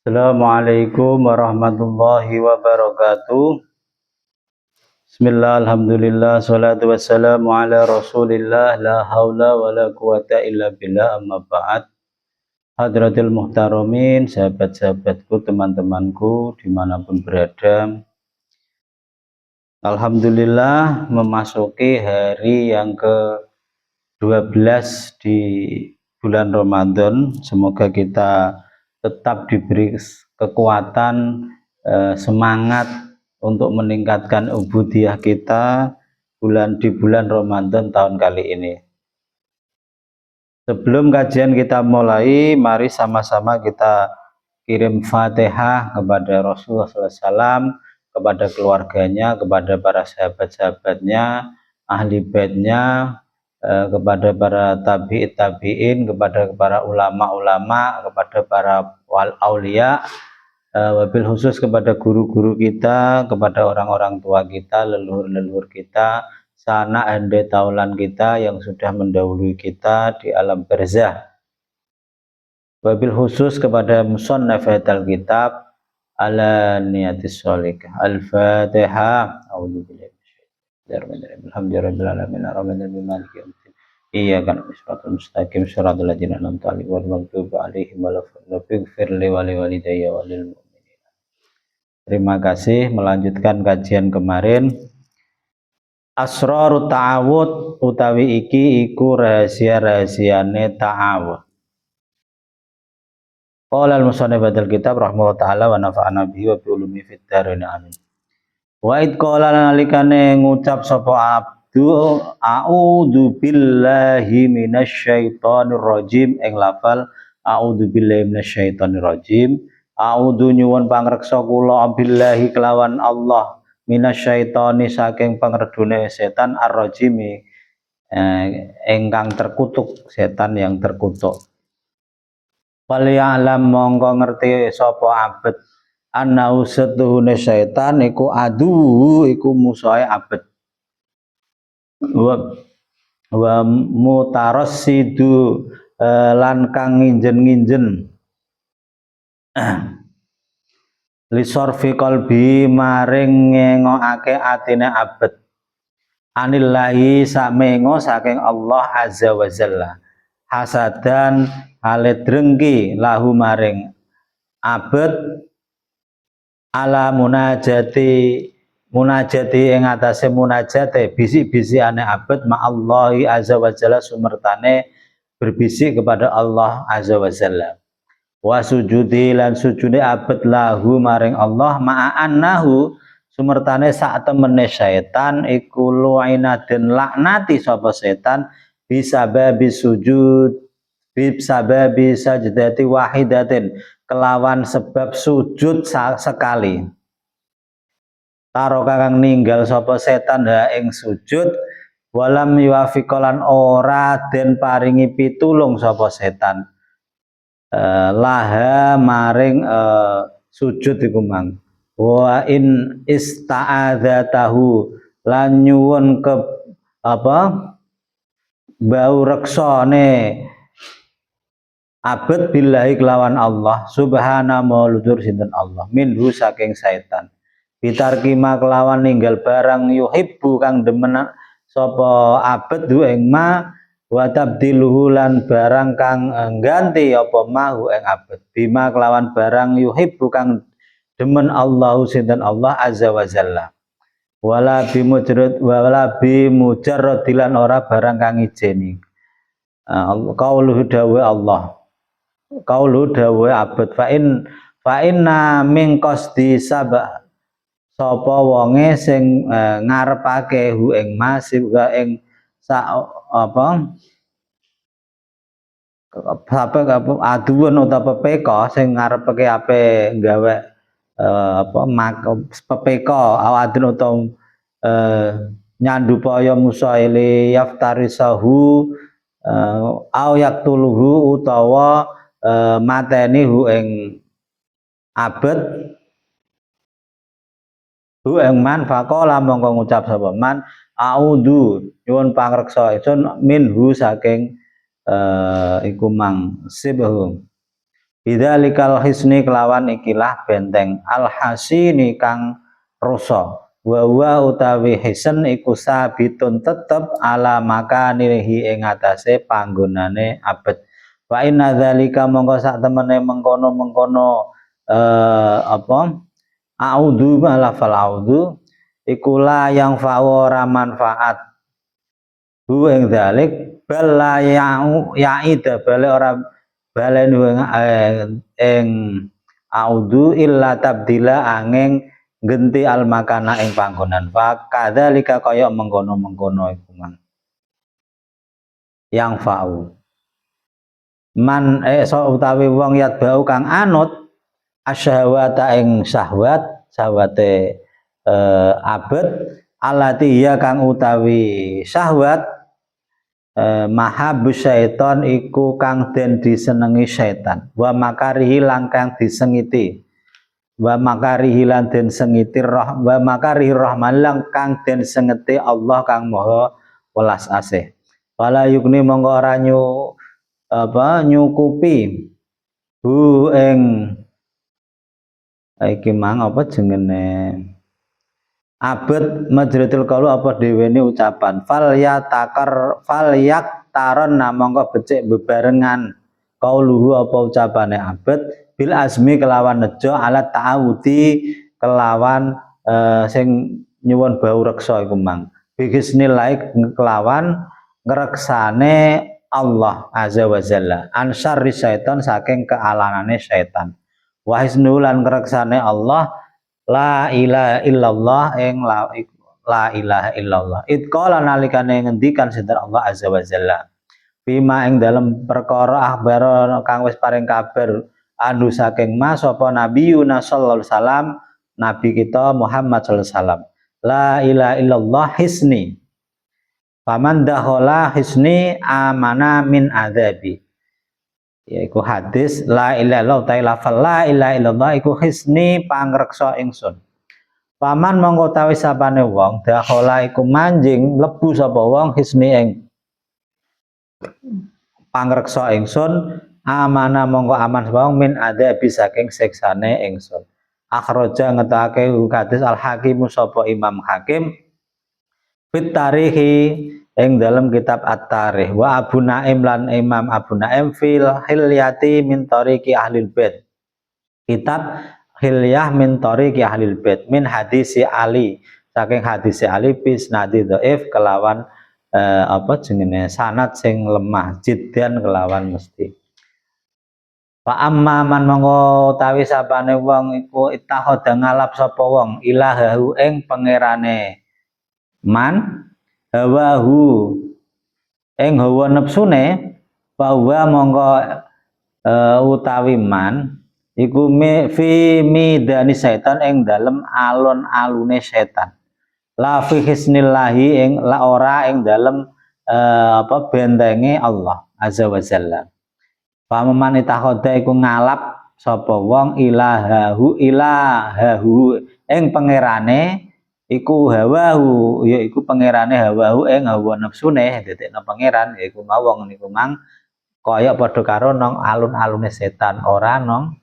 Assalamualaikum warahmatullahi wabarakatuh. Bismillah, alhamdulillah, salatu wassalamu ala rasulillah, la hawla wa la quwata illa billah, amma ba'd. Hadratil muhtaramin, sahabat-sahabatku, teman-temanku, dimanapun berada. Alhamdulillah, memasuki hari yang ke-12 di bulan Ramadan. Semoga kita tetap diberi kekuatan, semangat untuk meningkatkan ubudiyah kita di bulan Ramadan tahun kali ini. Sebelum kajian kita mulai, mari sama-sama kita kirim Fatihah kepada Rasulullah SAW, kepada keluarganya, kepada para sahabat-sahabatnya, ahli baitnya, kepada para tabi'in, kepada para ulama-ulama, kepada para aulia, wabil khusus kepada guru-guru kita, kepada orang-orang tua kita, leluhur-leluhur kita, sanak ende taulan kita yang sudah mendahului kita di alam barzah. Wabil khusus kepada musannaf hadzal kitab ala niyatis sholihah. Al-Fatihah. A'udzubillahi minasyaitonir rajim. Alhamdulillahirabbil alamin arrahmanir rahim maliki yaumiddin. Iyyaka na'budu wa iyyaka nasta'in. Shiratal ladzina an'amta 'alaihim ghairil maghdubi 'alaihim waladdallin. Ighfir li wa liwalidayya wa lil mu'minin. Terima kasih. Melanjutkan kajian kemarin. Asrarut ta'awud utawi iki iku rahasia-rahasiane ta'awud. Qala al-musannif hadzal kitab rahimahullahu ta'ala wa nafa'ana bihi wa bi ulumi fid dharain amin. Wa id qala nalikane ngucap sapa abdu a'udzu billahi minasyaitonir rajim ing lafal a'udzu billahi minasyaitonir rajim. A'udzu nyuwun pangreksa kula billahi kelawan Allah minasyaitoni saking pangredune setan ar-rajimi ingkang terkutuk, setan yang terkutuk. Waliya'lam mongko ngerti sapa abet annahu setuhune setan iku adu iku musuhe abet wa mutarassidu lan kang nginjen-nginjen lisorfi qalbi maring ngengokake atine abet anillahi samengo saking Allah azza wa jalla hasadan hale drengki lahu maring abet ala munajati ing atase munajate bisik-bisikane abet ma Allahi azza wa jalla sumertane berbisik kepada Allah azza wa jalla wa sujudi lan sujude abet lahu maring Allah ma'annahu sumertane sak temene setan iku lu'inaden laknati sapa setan bisababi sujud bisababi sajdati wahidatin kelawan sebab sujud sekali. Taro kakang ninggal sapa setan ha ing sujud walam yuwafiqalan ora den paringi pitulung sapa setan laha maring sujud iku mang wa in ista'adzatahu lan nyuwun ke bau reksane abet billahi kelawan Allah subhana mauludur sinten Allah minhu saking setan bitarkima kelawan ninggal barang yuhibbu kang demen sapa abet du ing ma wa tabdiluhu lan barang kang ganti apa mahu ing abet bima kelawan barang yuhibbu kang demen Allahu sinten Allah azza wa jalla wala bimujarradilan ora barang kang ijeni qauluhu dawe Allah kaulu dawe abet fa inna min qasdi sabah sapa wonge sing ngarepake hu ing masib ga ing sak aduan utawa pepeka sing ngarepake ape gawe pepeka awadun utawa nyandu paya musaili yaftarisahu au yaktuluhu utawa mateni hu ing abet hu ing man faqala mongko ngucap sapa man a'udzu nyuwun pangreksa ingsun minhu saking iku mang sibhu Bidzalikal hisni kelawan ikilah benteng al hasini kang rusa. Wa utawi hisn iku sabitun tetep ala makanihi ing atase panggonane abet. Wa inna dzalika mongko sak temene mengkono-mengkono apa audu lafal audu iku la yang ora manfaat hu ing dzalik bal la yaida bale ora balen ing audu illa tabdila angin genti al makana ing panggonan fa kadzalika kaya mengkono-mengkono iku mang yang fa'u man so utawi wong yat bau kang anut asyahwata ing syahwate abet alati ya kang utawi syahwat mahabus syaiton iku kang den disenengi syaitan wa makarihi lang kang disengiti wa makarihi lan den sengiti wa makarihi rahman lang kang den sengeti Allah kang maha welas asih wala yukni mongko ora nyukupi hu ing iki mang apa jenenge abet majratul qaulu apa dheweni ucapan fal yak taron mongko becik bebarengan qauluhu apa ucapane abet bil azmi kelawan nejo alat ta'awudi kelawan sing nyuwun bau reksa iku mang bihisnillah kelawan ngreksane Allah azza wa jalla an syarri syaiton saking kealanane syaitan wa hisnulan ngreksane Allah la ilaha illallah ing la ilaha illallah itqala nalikane ngendikan sinten Allah azza wa jalla bima ing dalem perkara akhbar kang wis paring kabar anu saking mas apa nabiyuna sallallahu alaihi wasallam nabi kita Muhammad sallallahu alaihi wasallam la ilaha illallah hisni faman dakhala hisni amana min adzabi yaiku hadis la ilaha illallah ta'ala la ilaha illallah iku hisni pangreksa ingsun paman mongko tawi sapane wong dakhala iku manjing mlebu sapa wong hisni ing pangreksa ingsun amana mongko aman sapa wong min adzabi saking siksane ingsun akhraja ngetake hadis al hakim sapa imam hakim fit tarihi ing dalam kitab at-tarikh wa Abu Naim lan Imam Abu Naim fil hilyati min tariqi ahlil bait kitab hilyah min tariqi ahlil bait min hadisi Ali saking hadisi Ali bisnadi dhaif kelawan apa jenenge sanad sing lemah jiddan kelawan mesti fa amma man monggo tawi sapane wong iku ittakhadha ngalap sapa wong ilahahu ing pangerane man hawahu ing hawa nepsune bahwa mongko utawi man iku fi midani setan ing dalem alun-alune setan la fi hisnillahi ing la ora ing dalem apa bentenge Allah azza wa jalla paman itakhoda iku ngalap sapa wong ilahahu ing pangerane iku hawahu yaiku pangerane hawahu ing hawa nepsune dadekno pangeran yaiku wong niku mang kaya padha karo nang alun-alune setan ora nang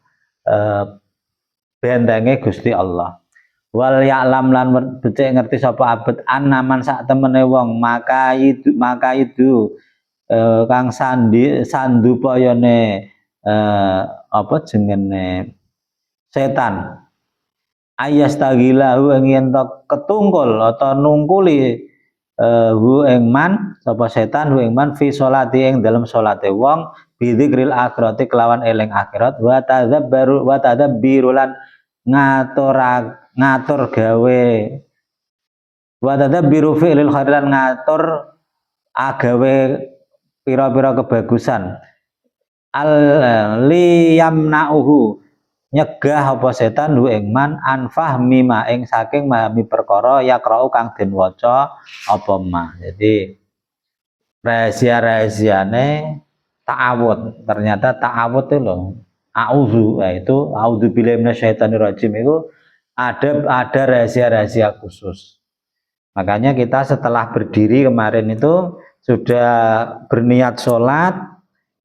bentenge Gusti Allah wal ya'lam lan becik ngerti sapa abet anaman sak temene wong maka itu kang sandu payane apa jenenge setan ayas tagilahu ing ketungkul atau nungkuli hu ing man sapa setan hu ing man fi sholati ing dalam salate wong bidzikril akhirati kelawan eling akhirat wa tadabbaru lan ngatur gawe wa tadabbiru fi'lil khair lan ngatur agawe pira-pira kebagusan al liyamnauhu nyegah apa setan hu ing man anfahmi ma ing saking memahami perkara yaqra'u kang den waca apa ma. Jadi rahasia-rahasiane ta'awud. Ternyata ta'awud itu loh. A'udzu itu a'udzubillahi minasyaitonir rajim itu ada rahasia-rahasia khusus. Makanya kita setelah berdiri kemarin itu sudah berniat sholat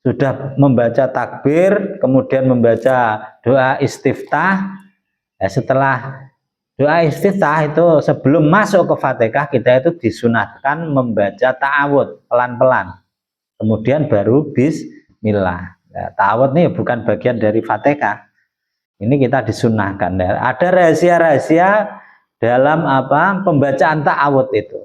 sudah membaca takbir, kemudian membaca doa istiftah. Setelah doa istiftah itu sebelum masuk ke Fatihah, kita itu disunahkan membaca ta'awudz pelan-pelan. Kemudian baru bismillah. Nah, ta'awudz ini bukan bagian dari Fatihah. Ini kita disunahkan. Ada rahasia-rahasia dalam pembacaan ta'awudz itu.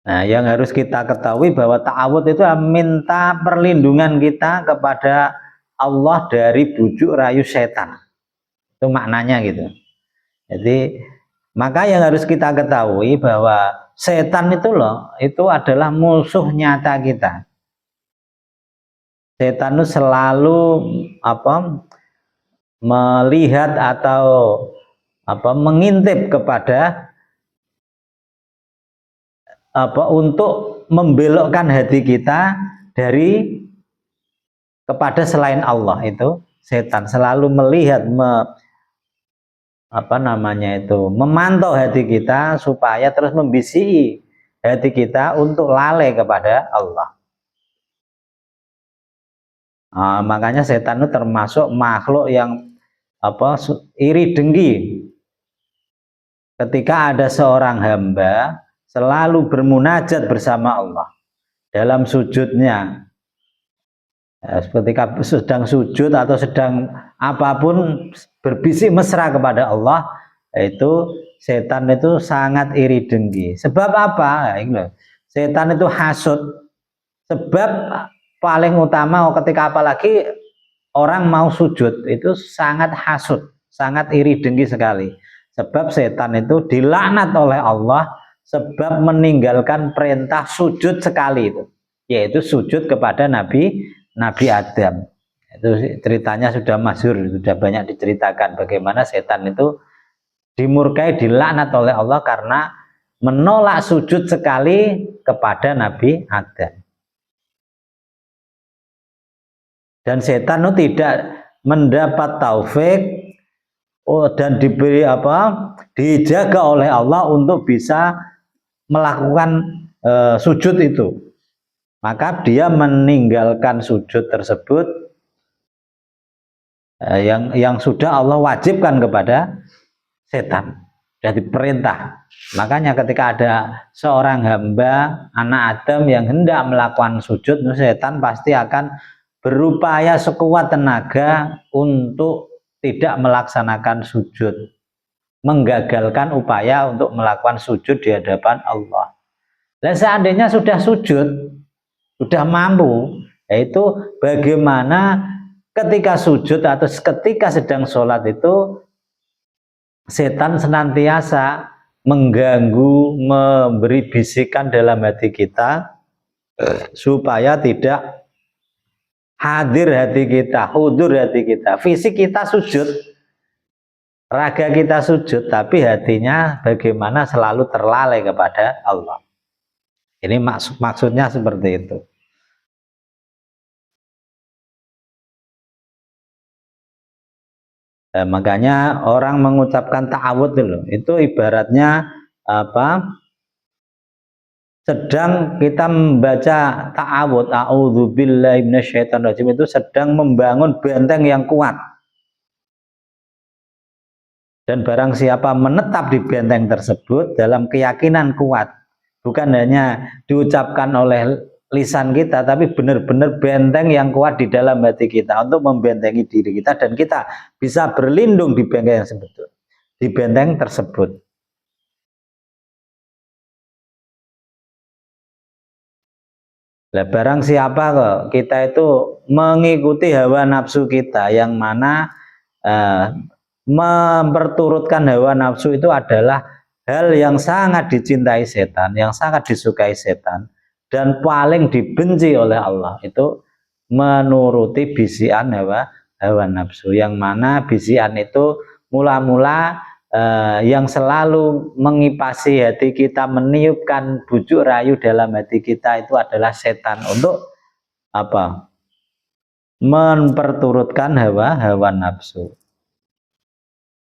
Nah, yang harus kita ketahui bahwa ta'awudz itu minta perlindungan kita kepada Allah dari bujuk rayu setan. Itu maknanya gitu. Jadi, maka yang harus kita ketahui bahwa setan itu adalah musuh nyata kita. Setan itu selalu melihat atau mengintip kepada untuk membelokkan hati kita kepada selain Allah. Itu setan selalu melihat memantau hati kita supaya terus membisiki hati kita untuk lalai kepada Allah. Makanya setan itu termasuk makhluk yang iri dengki. Ketika ada seorang hamba selalu bermunajat bersama Allah dalam sujudnya, ketika sedang sujud atau sedang apapun berbisik mesra kepada Allah, itu setan itu sangat iri dengki. Sebab apa? Setan itu hasud. Sebab paling utama ketika apalagi orang mau sujud itu sangat hasud, sangat iri dengki sekali. Sebab setan itu dilaknat oleh Allah sebab meninggalkan perintah sujud sekali itu, yaitu sujud kepada Nabi Adam. Itu ceritanya sudah masyhur, sudah banyak diceritakan bagaimana setan itu dimurkai, dilaknat oleh Allah karena menolak sujud sekali kepada Nabi Adam. Dan setan itu tidak mendapat taufik dan diberi dijaga oleh Allah untuk bisa melakukan sujud itu. Maka dia meninggalkan sujud tersebut yang sudah Allah wajibkan kepada setan, jadi perintah. Makanya ketika ada seorang hamba anak Adam yang hendak melakukan sujud, setan pasti akan berupaya sekuat tenaga untuk tidak melaksanakan sujud, menggagalkan upaya untuk melakukan sujud di hadapan Allah. Dan seandainya sudah sujud, sudah mampu, yaitu bagaimana ketika sujud atau ketika sedang sholat itu setan senantiasa mengganggu, memberi bisikan dalam hati kita supaya tidak hadir hati kita, hudur hati kita. Fisik kita sujud, raga kita sujud, tapi hatinya bagaimana selalu terlalai kepada Allah. Ini maksudnya seperti itu. Nah, makanya orang mengucapkan ta'awudz itu ibaratnya sedang kita membaca ta'awudz, a'udzubillahi minasyaitonirrajim, itu sedang membangun benteng yang kuat. Dan barang siapa menetap di benteng tersebut dalam keyakinan kuat, bukan hanya diucapkan oleh lisan kita, tapi benar-benar benteng yang kuat di dalam hati kita untuk membentengi diri kita, dan kita bisa berlindung di benteng tersebut. Nah, barang siapa kita itu mengikuti hawa nafsu kita, yang mana memperturutkan hawa nafsu itu adalah hal yang sangat dicintai setan, yang sangat disukai setan, dan paling dibenci oleh Allah, itu menuruti bisikan hawa nafsu, yang mana bisikan itu mula-mula yang selalu mengipasi hati kita, meniupkan bujuk rayu dalam hati kita, itu adalah setan untuk memperturutkan hawa nafsu.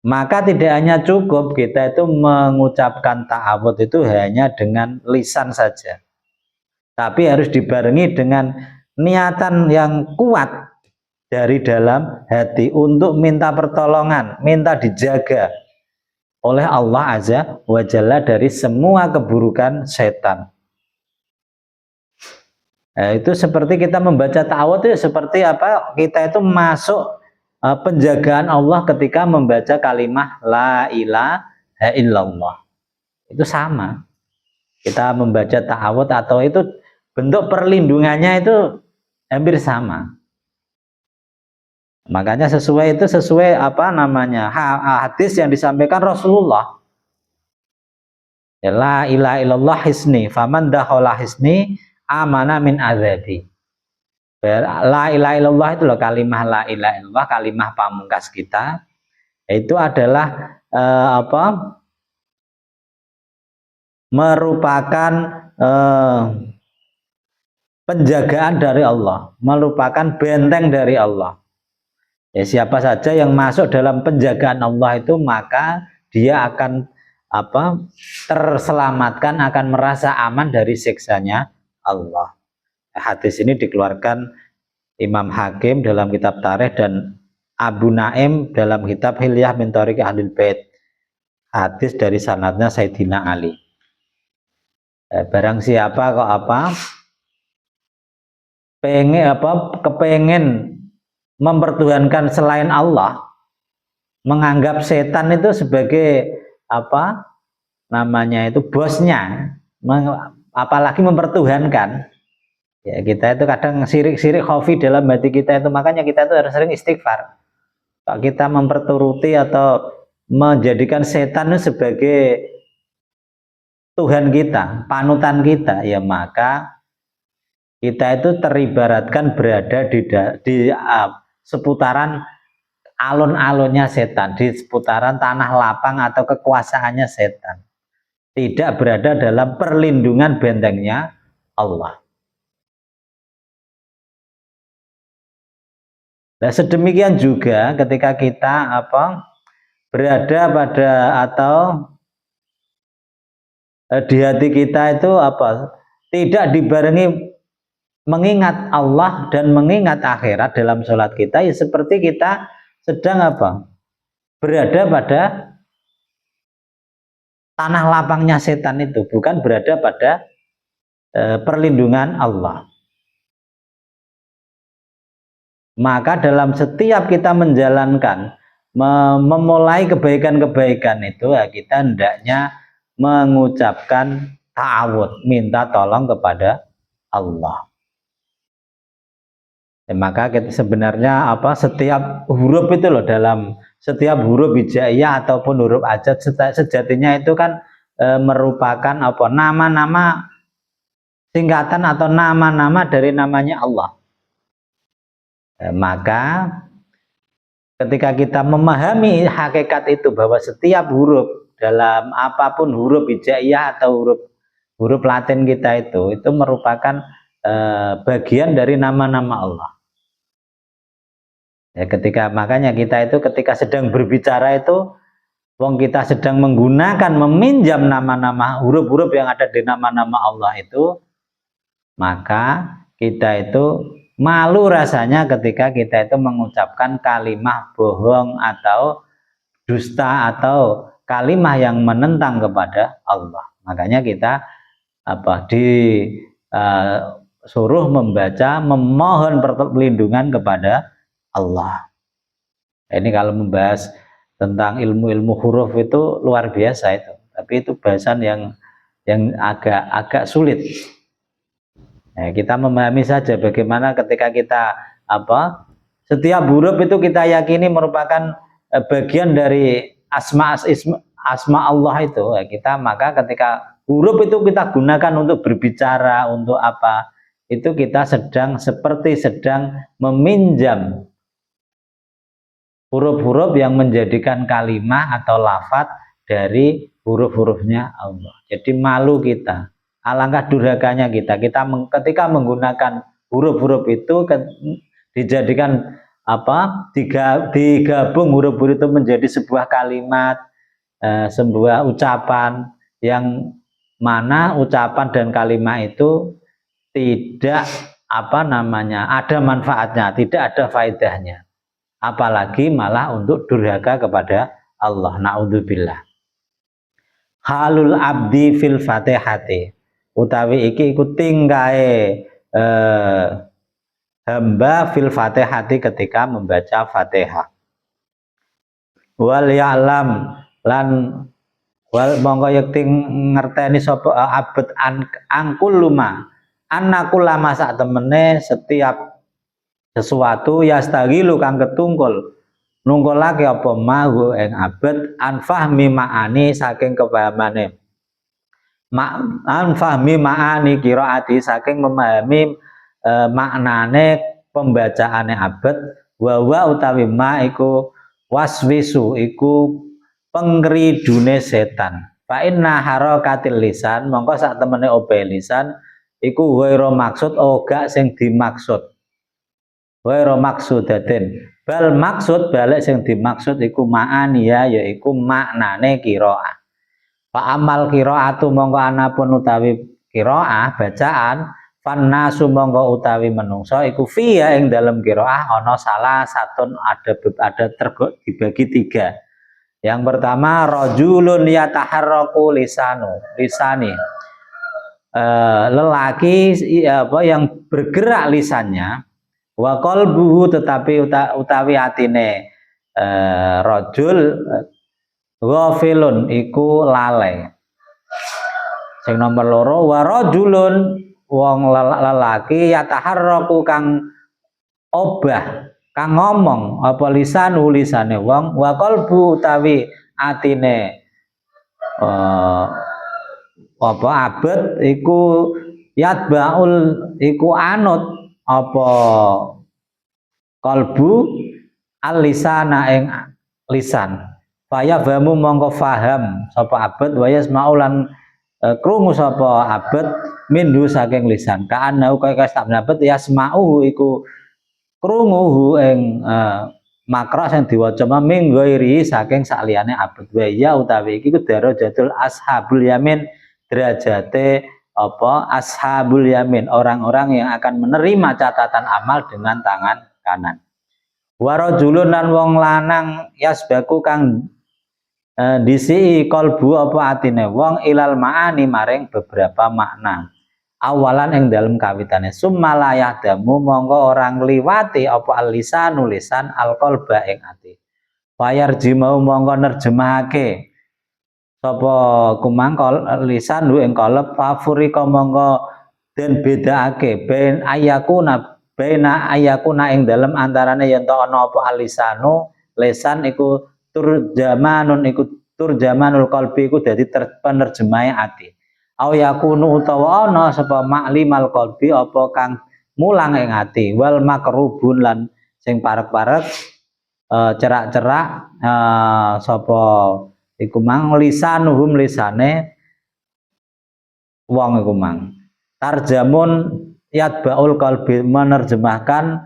Maka tidak hanya cukup kita itu mengucapkan ta'awudz itu hanya dengan lisan saja, tapi harus dibarengi dengan niatan yang kuat dari dalam hati untuk minta pertolongan, minta dijaga oleh Allah Azza wa Jalla dari semua keburukan setan. Nah, itu seperti kita membaca ta'awudz itu seperti apa? Kita itu masuk penjagaan Allah ketika membaca kalimat la ilaha illallah. Itu sama. Kita membaca ta'awudz atau itu bentuk perlindungannya itu hampir sama. Makanya sesuai apa namanya hadis yang disampaikan Rasulullah. La ilaha illallah hisni, faman dakhala hisni amana min azabi. La ilaha illallah itu loh, kalimah la ilaha illallah, kalimah pamungkas kita. Itu adalah apa? Merupakan penjagaan dari Allah, merupakan benteng dari Allah. Ya, siapa saja yang masuk dalam penjagaan Allah itu maka dia akan apa? Terselamatkan, akan merasa aman dari siksanya Allah. Hadis ini dikeluarkan Imam Hakim dalam kitab Tarikh dan Abu Naim dalam kitab Hilyah min Thariq Ahlul Bait. Hadis dari sanadnya Sayyidina Ali. Barang siapa kok kepengen mempertuhankan selain Allah, menganggap setan itu sebagai apa namanya itu bosnya, apalagi mempertuhankan. Ya, kita itu kadang sirik-sirik khafi dalam hati kita itu, makanya kita itu harus sering istighfar. Kalau kita memperturuti atau menjadikan setan itu sebagai Tuhan kita, panutan kita, ya maka kita itu teribaratkan berada di seputaran alun-alunnya setan, di seputaran tanah lapang atau kekuasaannya setan. Tidak berada dalam perlindungan bentengnya Allah. Nah, sedemikian juga ketika kita berada pada atau di hati kita itu tidak dibarengi mengingat Allah dan mengingat akhirat dalam sholat kita, ya seperti kita sedang berada pada tanah lapangnya setan itu, bukan berada pada perlindungan Allah. Maka dalam setiap kita menjalankan, memulai kebaikan-kebaikan itu, ya kita hendaknya mengucapkan ta'awudz, minta tolong kepada Allah. Ya, maka kita sebenarnya setiap huruf itu loh, dalam setiap huruf hijaiyah ataupun huruf ajat sejatinya itu kan merupakan nama-nama singkatan atau nama-nama dari namanya Allah. Maka ketika kita memahami hakikat itu, bahwa setiap huruf dalam apapun huruf hijaiyah atau huruf Latin kita itu merupakan bagian dari nama-nama Allah. Ya, makanya kita itu ketika sedang berbicara itu, kita sedang menggunakan, meminjam nama-nama huruf-huruf yang ada di nama-nama Allah itu, maka kita itu malu rasanya ketika kita itu mengucapkan kalimah bohong atau dusta atau kalimah yang menentang kepada Allah. Makanya kita disuruh membaca, memohon perlindungan kepada Allah. Ini kalau membahas tentang ilmu-ilmu huruf itu luar biasa itu, tapi itu bahasan yang agak sulit. Nah, kita memahami saja bagaimana ketika kita setiap huruf itu kita yakini merupakan bagian dari asma Allah itu. Maka ketika huruf itu kita gunakan untuk berbicara, untuk itu kita sedang meminjam huruf-huruf yang menjadikan kalimah atau lafadz dari huruf-hurufnya Allah. Jadi malu kita. Alangkah durhakanya kita ketika menggunakan huruf-huruf itu dijadikan digabung huruf-huruf itu menjadi sebuah kalimat, sebuah ucapan yang mana ucapan dan kalimat itu tidak ada manfaatnya, tidak ada faedahnya. Apalagi malah untuk durhaka kepada Allah. Naudzubillah. Halul abdi fil fatihati, utawi iki iku tingkae hamba fil fatihati ketika membaca Fatihah. Wal ya'lam lan wal mongko yekti ngerteni sapa abet angkul luma anakul lama sak temene setiap sesuatu yastagilu kang ketungkul nungkolake apa mahu ing abet anfahmi ma'ani saking kepahamane anfahmi ma'ani qiraati saking memahami maknane pembacaane abet wa utawi ma iku waswisu iku pengridune setan. Fa inna harakatil lisan mongko sak temene obahe lisan iku waira maksud gak sing dimaksud. Waira maksudatin. Bal maksud balik sing dimaksud iku ma'ani ya yaiku maknane qiraah. Fa amal qiraatu mongko anapun utawi qiraah bacaan fannasu mongko utawi menungso iku fiya ing dalem qiraah ana salah satun ada dibagi tiga. Yang pertama rajulun yataharraku lisani lelaki yang bergerak lisannya wa qalbuhu tetapi utawi atine rajul ghafilun iku lalai. Sing nomor loro wa rajulun wong lelaki yataharraku kang obah kang ngomong apa lisane wong wa qalbu utawi atine apa abet iku yatbaul iku anut apa qalbu al-lisana ing lisan faya bamu mongko faham sapa abet wa yasmaulan krungu sapa abet minhu saking lisan kaanau kaya kastabna abet yasmauhu iku krunguhu ing makra sing diwaca ming ghairi saking saliyane abet wa ya utawi iki darajatul ashabul yamin derajate apa ashabul yamin orang-orang yang akan menerima catatan amal dengan tangan kanan. Wa rajulun lan wong lanang yasbaku kang disi qalbu apa atine wong ilal maani maring beberapa makna. Awalan ing dalem kawitane summalayah damu monggo orang liwati apa al-lisanu lisan al-qalba ing ati. Fayarji mau monggo nerjemahake sapa kumangkol lisan ing qalb fafurika monggo den bedaake ben ayakuna ing dalem antarane yen to ana apa al-lisanu lisan iku turjamanul qalbi iku dadi penerjemahe ati. Au yakunu utawa ana sapa maklimal qalbi apa kang mulang ing ati wal makrubun lan sing parek-parek cerak-cerak sapa iku mang lisanuhum lisane wong iku mang tarjamun yatbaul qalbi menerjemahkan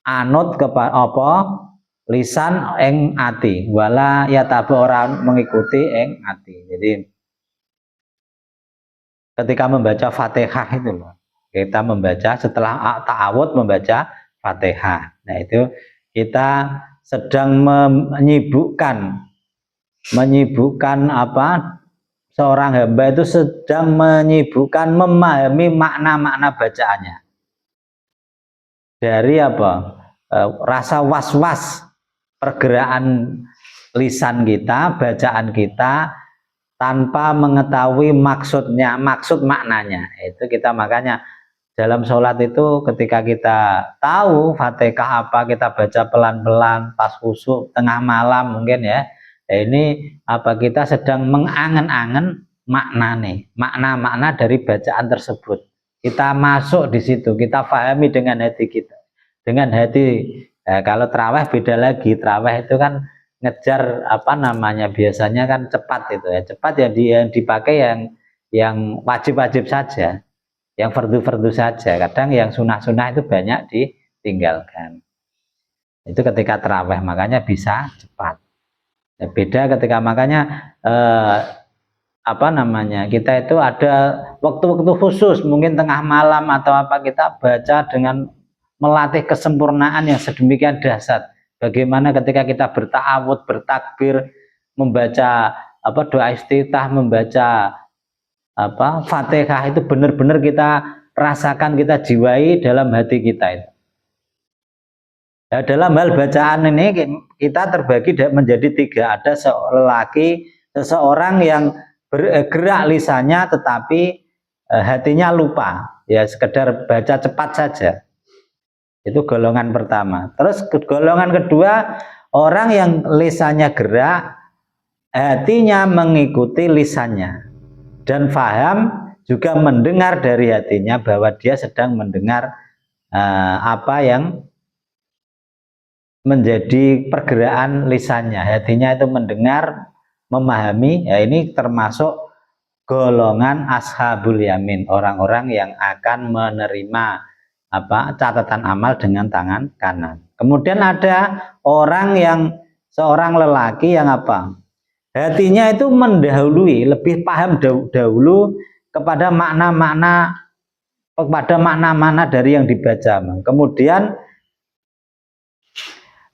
anut kepada apa lisan ing ati wala yataba ora mengikuti ing ati. Jadi ketika membaca Fatihah itu loh, kita membaca setelah ta'awud membaca Fatihah. Nah itu kita sedang menyibukkan apa? Seorang hamba itu sedang menyibukkan memahami makna-makna bacaannya. Dari apa? Rasa was-was pergerakan lisan kita, bacaan kita tanpa mengetahui maksud maknanya. Itu kita makanya dalam sholat itu ketika kita tahu Fatihah apa kita baca pelan-pelan pas khusyuk tengah malam mungkin ya. Ini apa kita sedang mengangen-angen makna-makna dari bacaan tersebut. Kita masuk di situ, kita pahami dengan hati kita. Dengan hati kalau tarawih beda lagi. Tarawih itu kan ngejar apa namanya biasanya kan cepat itu ya, cepat ya yang dipakai yang wajib-wajib saja, yang fardu-fardu saja. Kadang yang sunah-sunah itu banyak ditinggalkan. Itu ketika tarawih makanya bisa cepat. Ya, beda ketika makanya apa namanya, kita itu ada waktu-waktu khusus, mungkin tengah malam atau apa, kita baca dengan melatih kesempurnaan yang sedemikian dahsyat. Bagaimana ketika kita berta'awud, bertakbir, membaca apa doa iftitah, membaca apa Fatihah, itu benar-benar kita rasakan, kita jiwai dalam hati kita itu. Ya, dalam hal bacaan ini kita terbagi menjadi tiga. Ada seseorang yang bergerak lisannya tetapi hatinya lupa, ya sekedar baca cepat saja. Itu golongan pertama. Terus golongan kedua, orang yang lisannya gerak, hatinya mengikuti lisannya, dan faham juga mendengar dari hatinya bahwa dia sedang mendengar apa yang menjadi pergerakan lisannya. Hatinya itu mendengar, memahami. Ya, ini termasuk golongan ashabul yamin, orang-orang yang akan menerima apa catatan amal dengan tangan kanan. Kemudian ada orang yang seorang lelaki yang apa, hatinya itu mendahului, lebih paham dahulu kepada makna-makna dari yang dibaca. Kemudian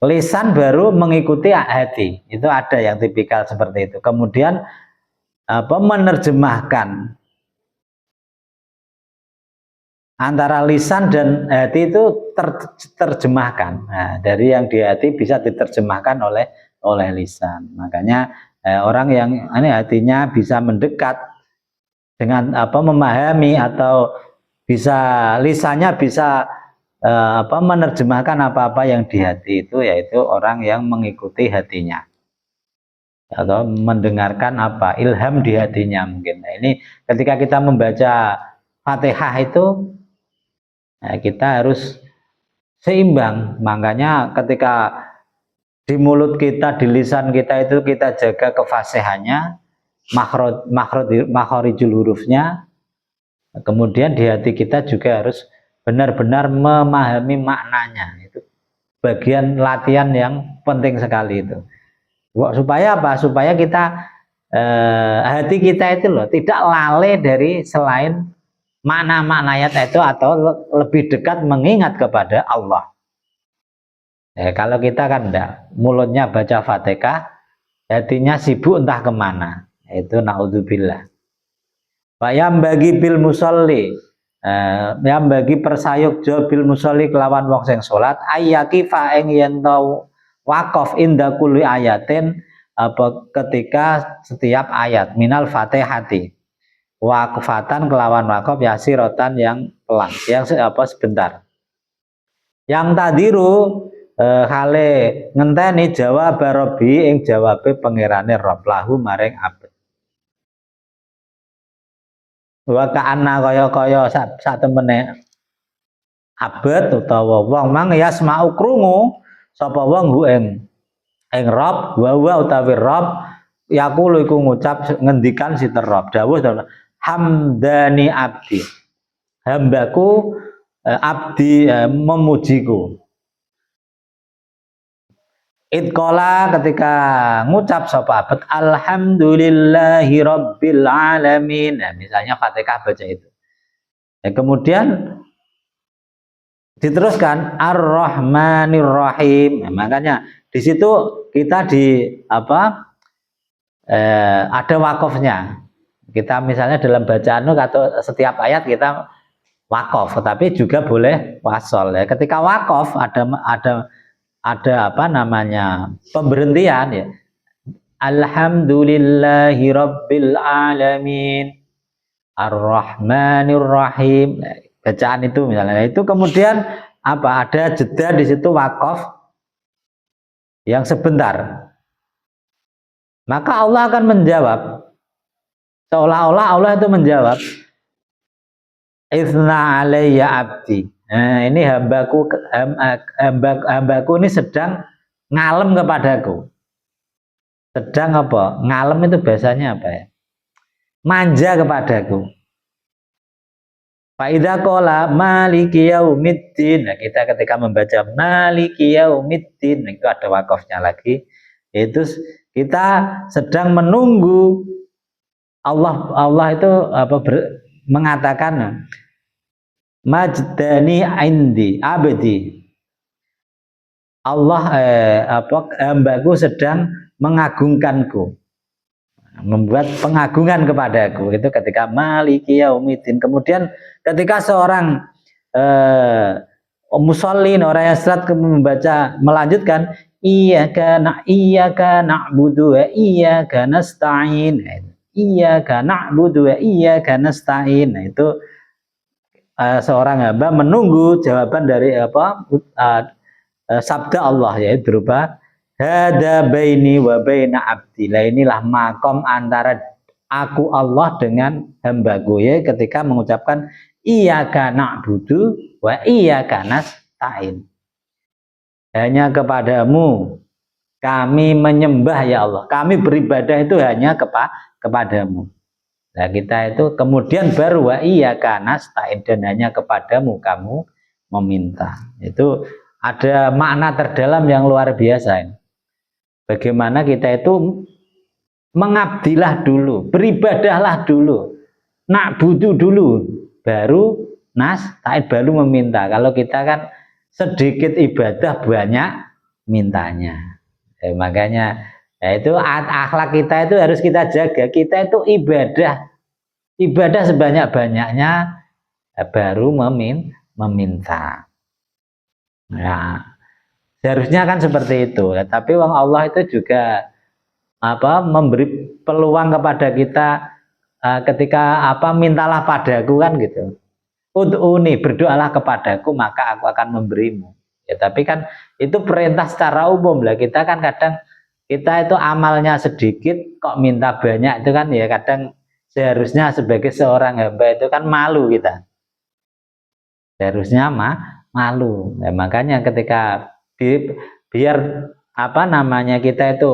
lisan baru mengikuti hati. Itu ada yang tipikal seperti itu. Kemudian apa, menerjemahkan antara lisan dan hati itu terjemahkan. Nah, dari yang di hati bisa diterjemahkan oleh lisan. Makanya orang yang ini hatinya bisa mendekat dengan apa, memahami, atau bisa lisannya bisa apa, menerjemahkan apa-apa yang di hati itu, yaitu orang yang mengikuti hatinya atau mendengarkan apa ilham di hatinya mungkin. Nah, ini ketika kita membaca Fatihah itu kita harus seimbang. Makanya ketika di mulut kita, di lisan kita itu kita jaga kefasihannya, makhorijul hurufnya. Kemudian di hati kita juga harus benar-benar memahami maknanya. Itu bagian latihan yang penting sekali itu. Supaya apa? Supaya kita hati kita itu loh tidak lalai dari selain makna-makna ayat itu, atau lebih dekat mengingat kepada Allah. Kalau kita kan enggak, mulutnya baca Fatihah, hatinya sibuk entah kemana. Itu naudzubillah. Yang bagi bil musolli, yang bagi persayukjo bil musolli kelawan wong sing salat, ayaki fa ing yen tau waqaf inda kulli ayatin, apa ketika setiap ayat minal Fatihati, waqfatan kelawan waqaf yasirotan yang pelan, yang apa sebentar. Yang tadiru hale ngenteni jawab Rabbi ing jawabe pangerane Rabb lahu maring abad. Wa ka'anna kaya-kaya sak temene abad utawa wong mang yasma'u krungu sapa wong hu ing Rabb, wa utawi Rabb yaqulu iku ngucap ngendikan si Rabb dawuh hamdani abdi, hambaku abdi memujiku. Itqala ketika ngucap sapa abad alhamdulillahi rabbil alamin. Nah, misalnya Fatihah baca itu. Kemudian diteruskan ar-rahmanir rahim. Nah, makanya di situ kita di apa ada wakofnya. Kita misalnya dalam bacaan atau setiap ayat kita wakof, tapi juga boleh wasol ya. Ketika wakof ada apa namanya pemberhentian ya. Alhamdulillahi rabbil alamin ar-rahmanir rahim. Bacaan itu misalnya itu, kemudian apa ada jeda di situ wakof yang sebentar. Maka Allah akan menjawab, seolah-olah Allah itu menjawab, Izna alayya abdi. Nah, ini hambaku ini sedang ngalem kepadaku. Sedang apa? Ngalem itu bahasanya apa ya? Manja kepadaku. Fa idza qala maliki yaumiddin. Nah, kita ketika membaca maliki yaumiddin, itu ada wakafnya lagi. Itu kita sedang menunggu Allah itu mengatakan majdani indi abdi. Allah hambaku sedang mengagungkanku, membuat pengagungan kepadaku. Itu ketika maliki yaumiddin. Kemudian ketika seorang musallin, orang yang salat membaca melanjutkan iyyaka na'budu wa iyyaka nasta'in. Iyyaka na'budu wa iyyaka nasta'in. Nah, itu seorang hamba menunggu jawaban dari sabda Allah, yaitu berupa hada baini wa baina abdi. Lah inilah makom antara aku Allah dengan hambaku, ya ketika mengucapkan iyyaka na'budu wa iyyaka nasta'in. Hanya kepadamu kami menyembah ya Allah. Kami beribadah itu hanya kepadamu. Nah, kita itu kemudian baru wa iyyaka nasta'in, dan hanya kepadamu kamu meminta. Itu ada makna terdalam yang luar biasa. Bagaimana kita itu mengabdilah dulu, beribadahlah dulu, na'budu dulu, baru nasta'in, baru meminta. Kalau kita kan sedikit ibadah banyak mintanya. Makanya itu akhlak kita itu harus kita jaga. Kita itu ibadah sebanyak-banyaknya, baru meminta. Nah, seharusnya kan seperti itu. Tapi wong Allah itu juga memberi peluang kepada kita ketika mintalah padaku kan gitu. Ud'uni, berdoalah kepadaku maka aku akan memberimu. Ya, tapi kan itu perintah secara umum lah. Kita kan kadang kita itu amalnya sedikit kok minta banyak, itu kan ya kadang seharusnya sebagai seorang hamba itu kan malu kita. Seharusnya malu. Nah, makanya ketika biar kita itu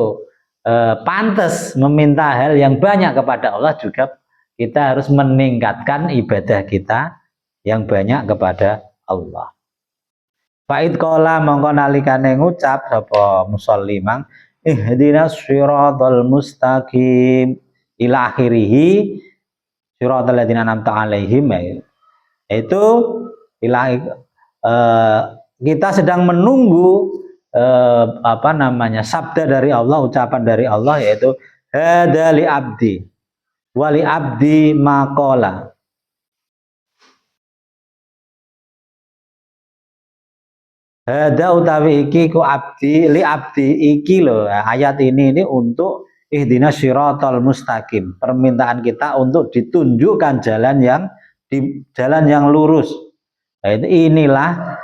pantas meminta hal yang banyak kepada Allah, juga kita harus meningkatkan ibadah kita yang banyak kepada Allah. Fa'id qala mongko nalikane ngucap sapa musolli mang ihdinas siratal mustaqim ila akhirih siratal ladzina an'amta 'alaihim, itu kita sedang menunggu sabda dari Allah, ucapan dari Allah, yaitu hada li abdi wali abdi maqala. Hada utawi iki ku abdi li abdi, iki loh ayat ini untuk ihdinas siratal mustaqim, permintaan kita untuk ditunjukkan jalan yang lurus. Nah, inilah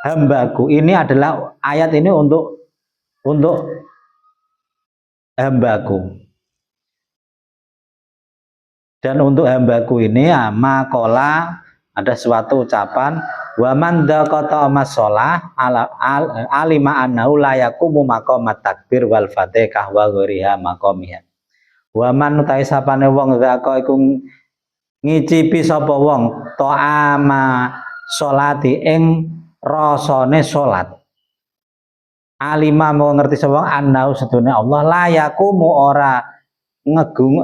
hambaku. Ini adalah ayat ini untuk hambaku. Dan untuk hambaku ini makola, ada suatu ucapan, wa man daqata masolah alima annahu la yaqumu maqamat takbir wal fatihah wa ghariha maqamiha. Wa man utahe sapane wong zaqa iku ngicipi sapa wong ta'ama sholati ing rasane salat. Alima mau ngerti sapa annahu sedune Allah la yaqumu ora ngegung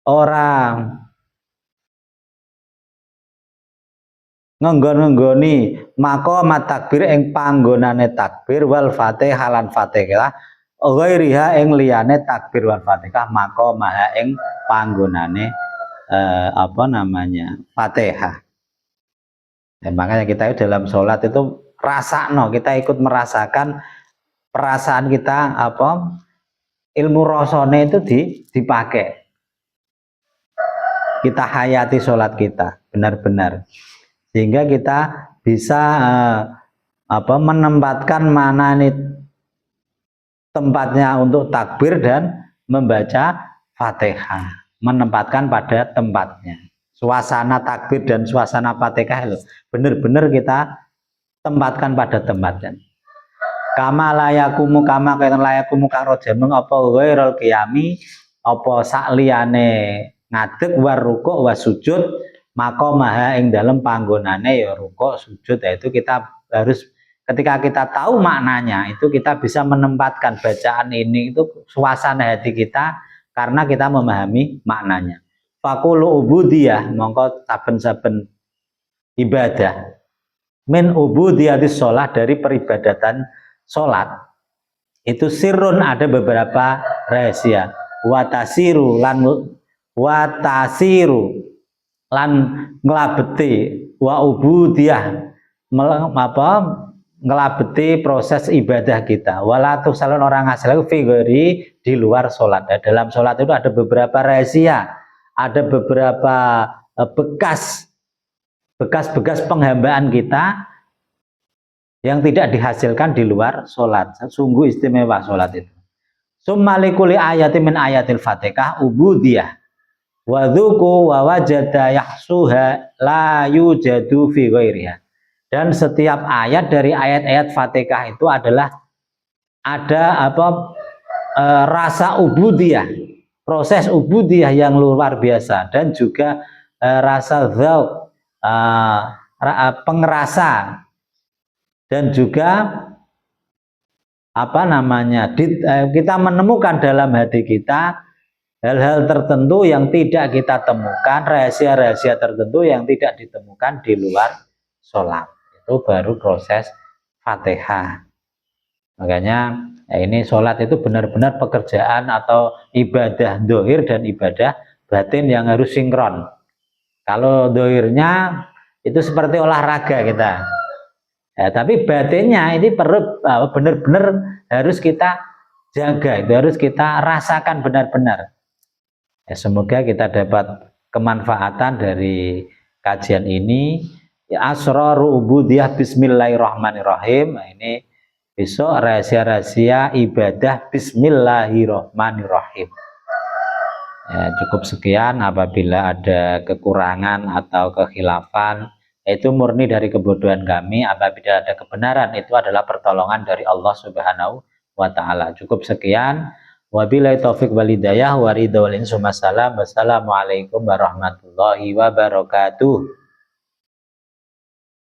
orang ngenggon-ngenggoni maqamat takbir ing panggonane takbir wal fatihah lan fatihah ghairiha ing liyane takbir wal fatihah maqamah ing panggonane fatihah. Dan makanya kita dalam sholat itu kita ikut merasakan perasaan kita, ilmu rasane itu dipakai. Kita hayati sholat kita benar-benar, sehingga kita bisa menempatkan mana nih tempatnya untuk takbir dan membaca Fatihah, menempatkan pada tempatnya. Suasana takbir dan suasana Fatihah itu benar-benar kita tempatkan pada tempatnya. Kama layakumu kama kaitan layakumu karo jeneng apa ghairul qiyami, apa sakliyane ngadeg war rukuk wa sujud maqamaha ing dalem panggonane ya rukuk sujud. Itu kita harus ketika kita tahu maknanya, itu kita bisa menempatkan bacaan ini itu suasana hati kita karena kita memahami maknanya. Fakulu ubudiyah, mongko saben-saben ibadah min ubudiyatis sholat, dari peribadatan sholat itu sirrun, ada beberapa rahasia, watasiru lan ngelabeti, wa ubudiyah ngelabeti proses ibadah kita, walatuh salon orang asal figuri di luar sholat. Dalam sholat itu ada beberapa rahasia, ada beberapa bekas penghambaan kita yang tidak dihasilkan di luar sholat. Sungguh istimewa sholat itu. Summa likuli ayatin min ayatil fatihah ubudiyah wadzuku wa wajada yahsuha la yujadu fi ghairiha. Dan setiap ayat dari ayat-ayat fatihah itu adalah ada rasa ubudiyah, proses ubudiyah yang luar biasa, dan juga rasa dzauq, pengerasa, dan juga kita menemukan dalam hati kita hal-hal tertentu yang tidak kita temukan, rahasia-rahasia tertentu yang tidak ditemukan di luar sholat. Itu baru proses Fatihah. Makanya ini sholat itu benar-benar pekerjaan atau ibadah dohir dan ibadah batin yang harus sinkron. Kalau dohirnya itu seperti olahraga kita, ya, tapi batinnya ini perlu benar-benar harus kita jaga, itu harus kita rasakan benar-benar. Ya, semoga kita dapat kemanfaatan dari kajian ini. Ya, asraru ubudiyah bismillahirrahmanirrahim. Nah, ini besok rahasia-rahasia ibadah bismillahirrahmanirrahim. Ya, cukup sekian. Apabila ada kekurangan atau kekhilafan, itu murni dari kebodohan kami. Apabila ada kebenaran, itu adalah pertolongan dari Allah Subhanahu wa Ta'ala. Cukup sekian. Wabillahi taufiq wal hidayah wa ridha wal insya Allah. Wassalamualaikum warahmatullahi wabarakatuh.